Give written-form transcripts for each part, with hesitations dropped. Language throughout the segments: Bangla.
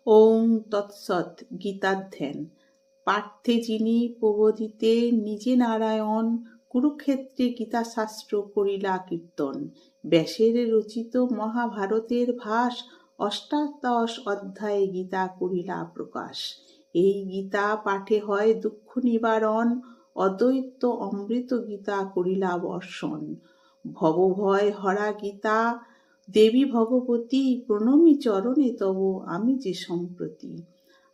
ওং তৎসৎ। গীতাধ্যান। পার্থে যিনি প্রবোধিতে নিজে নারায়ণ, কুরুক্ষেত্রে গীতাশাস্ত্র করিলা কীর্তন। ব্যাসের রচিত মহাভারতের ভাস, অষ্টাদশ অধ্যায়ে গীতা করিলা প্রকাশ। এই গীতা পাঠে হয় দুঃখ নিবারণ, অদ্বৈত অমৃত গীতা করিলা বর্ষণ। ভবভয় হরা গীতা দেবী ভগবতী, প্রণমী চরণে তব আমি যে সম্প্রতি।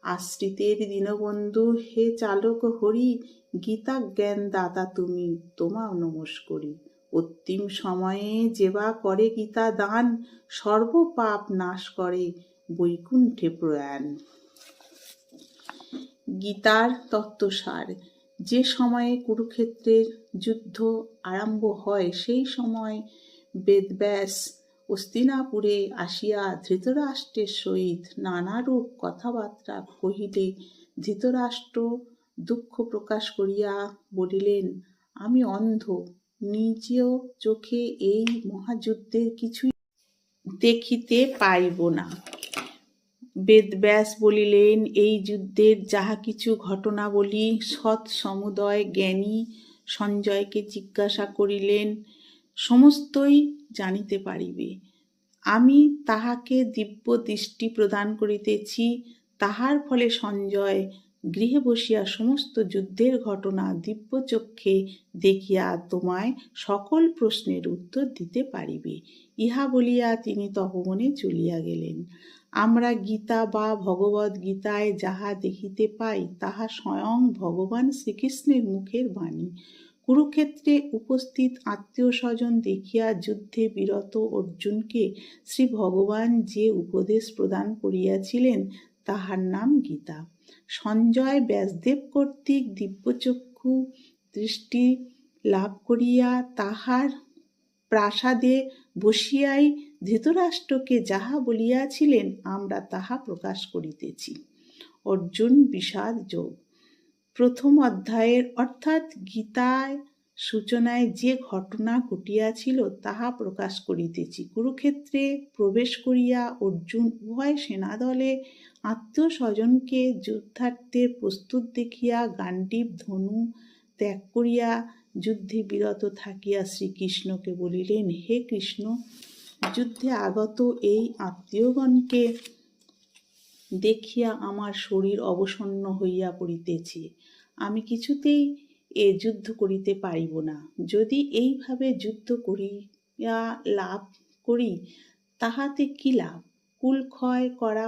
আশ্রিতের দীনবন্ধু হে চালক হরি, গীতা জ্ঞান দাতা তুমি, তোমাও নমস্করি। অন্তিম সময়ে যেবা করে গীতা দান, সর্বপাপ নাশ করে বৈকুণ্ঠে প্রয়াণ। গীতার তত্ত্বসার। যে সময়ে কুরুক্ষেত্রের যুদ্ধ আরম্ভ হয়, সেই সময় বেদব্যাস হস্তিনাপুরে আসিয়া ধৃতরাষ্ট্রের সহিত নানারূপ কথাবার্তা কহিলে ধৃতরাষ্ট্র দুঃখ প্রকাশ করিয়া বলিলেন, আমি অন্ধ, নিজ চোখে এই মহাযুদ্ধের কিছুই দেখিতে পাইব না। বেদব্যাস বলিলেন, এই যুদ্ধের যাহা কিছু ঘটনা বলি সৎ সমুদয় জ্ঞানী সঞ্জয়কে জিজ্ঞাসা করিলেন, সমস্তই জানিতে পারিবে। আমি তাহাকে দিব্য দৃষ্টি প্রদান করিতেছি, তাহার ফলে সঞ্জয় গৃহে বসিয়া সমস্ত যুদ্ধের ঘটনা দিব্য চক্ষে দেখিয়া তোমায় সকল প্রশ্নের উত্তর দিতে পারিবে। ইহা বলিয়া তিনি তপবনে চলিয়া গেলেন। আমরা গীতা বা ভগবদ্ গীতায় যাহা দেখিতে পাই, তাহা স্বয়ং ভগবান শ্রীকৃষ্ণের মুখের বাণী। কুরুক্ষেত্রে উপস্থিত আত্মীয় স্বজন দেখিয়া যুদ্ধে বিরত অর্জুনকে শ্রী ভগবান যে উপদেশ প্রদান করিয়াছিলেন, তাহার নাম গীতা। সঞ্জয় ব্যাসদেব কর্তৃক দিব্যচক্ষু দৃষ্টি লাভ করিয়া তাহার প্রাসাদে বসিয়াই ধৃতরাষ্ট্রকে যাহা বলিয়াছিলেন, আমরা তাহা প্রকাশ করিতেছি। অর্জুন বিষাদ যোগ। প্রথম অধ্যায়ের অর্থাৎ গীতায় সূচনায় যে ঘটনা ঘটিয়াছিল তাহা প্রকাশ করিতেছি। কুরুক্ষেত্রে প্রবেশ করিয়া অর্জুন উভয় সেনাদলে আত্মীয় স্বজনকে যুদ্ধার্থে প্রস্তুত দেখিয়া গাণ্ডীব ধনু ত্যাগ করিয়া যুদ্ধে বিরত থাকিয়া শ্রীকৃষ্ণকে বলিলেন, হে কৃষ্ণ, যুদ্ধে আগত এই আত্মীয়গণকে দেখিয়া আমার শরীর অবসন্ন হইয়া পড়িতেছে। আমি কিছুতেই এ যুদ্ধ করিতে পারিব না। যদি এইভাবে যুদ্ধ করিয়া লাভ করি, তাহাতে কি লাভ? কুল ক্ষয় করা